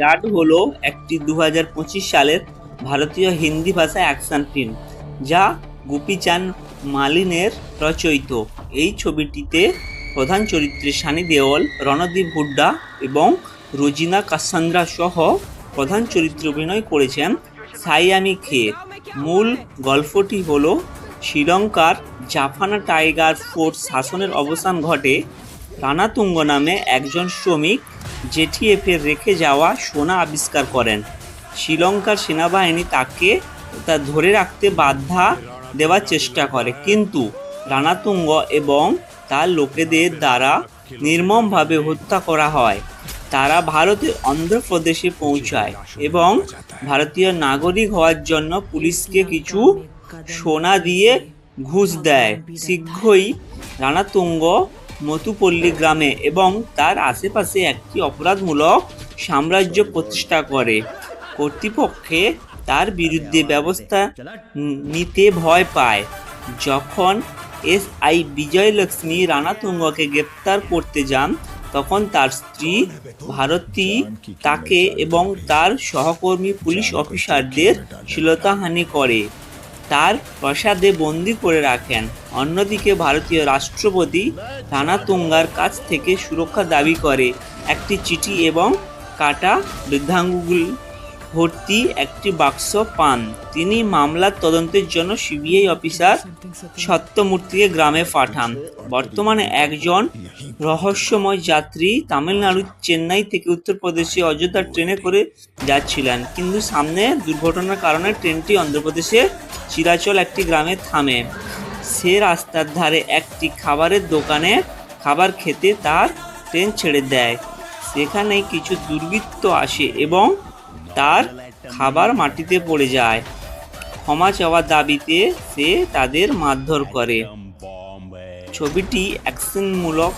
জাট হলো একটি 2025 সালের ভারতীয় হিন্দি ভাষা অ্যাকশন ফিল্ম, যা গোপীচাঁদ মালিনের রচিত। এই ছবিটিতে প্রধান চরিত্রে সানি দেওল, রণদীপ হুড্ডা এবং রোজিনা কাসান্দ্রা সহ প্রধান চরিত্রে অভিনয় করেছেন সাইয়ামি খের। মূল গল্পটি হল শ্রীলঙ্কার জাফানা টাইগার ফোর্স শাসনের অবসান ঘটে। রানাতুঙ্গ নামে একজন শ্রমিক জেটিএফের রেখে যাওয়া সোনা আবিষ্কার করেন। শ্রীলঙ্কার সেনাবাহিনী তাকে তা ধরে রাখতে বাধা দেওয়ার চেষ্টা করে, কিন্তু রানাতুঙ্গ এবং তার লোকেদের দ্বারা নির্মমভাবে হত্যা করা হয়। তারা ভারতের অন্ধ্রপ্রদেশে পৌঁছায় এবং ভারতীয় নাগরিক হওয়ার জন্য পুলিশকে কিছু সোনা দিয়ে ঘুষ দেয়। শীঘ্রই রানাতুঙ্গ মতুপল্লী গ্রামে এবং তার আশেপাশে একটি অপরাধমূলক সাম্রাজ্য প্রতিষ্ঠা করে। কর্তৃপক্ষে তার বিরুদ্ধে ব্যবস্থা নিতে ভয় পায়। যখন এসআই বিজয়লক্ষ্মী রানাতুঙ্গকে গ্রেপ্তার করতে যান, তখন তার স্ত্রী ভারতী তাকে এবং তার সহকর্মী পুলিশ অফিসারদের শ্লীলতাহানি করে তার প্রাসাদে বন্দী করে রাখেন। অন্যদিকে ভারতীয় রাষ্ট্রপতি রানাতুঙ্গার কাছ থেকে সুরক্ষা দাবি করে একটি চিঠি এবং কাটা বৃদ্ধাঙ্গুল ভর্তি একটি বাক্স পান। তিনি মামলার তদন্তের জন্য সিবিআই অফিসার সত্যমূর্তিকে গ্রামে পাঠান। বর্তমানে একজন রহস্যময় যাত্রী তামিলনাড়ুর চেন্নাই থেকে উত্তরপ্রদেশে অযোধ্যা ট্রেনে করে যাচ্ছিলেন, কিন্তু সামনে দুর্ঘটনার কারণে ট্রেনটি অন্ধ্রপ্রদেশের চিরাচল একটি গ্রামে থামে। সে রাস্তার ধারে একটি খাবারের দোকানে খাবার খেতে তার ট্রেন ছেড়ে দেয়। সেখানে কিছু দুর্বৃত্ত আসে এবং তার খাবার মাটিতে পড়ে যায়। ক্ষমা চাওয়ার দাবিতে সে তাদের মারধর করে। ছবিটি অ্যাকশনমূলক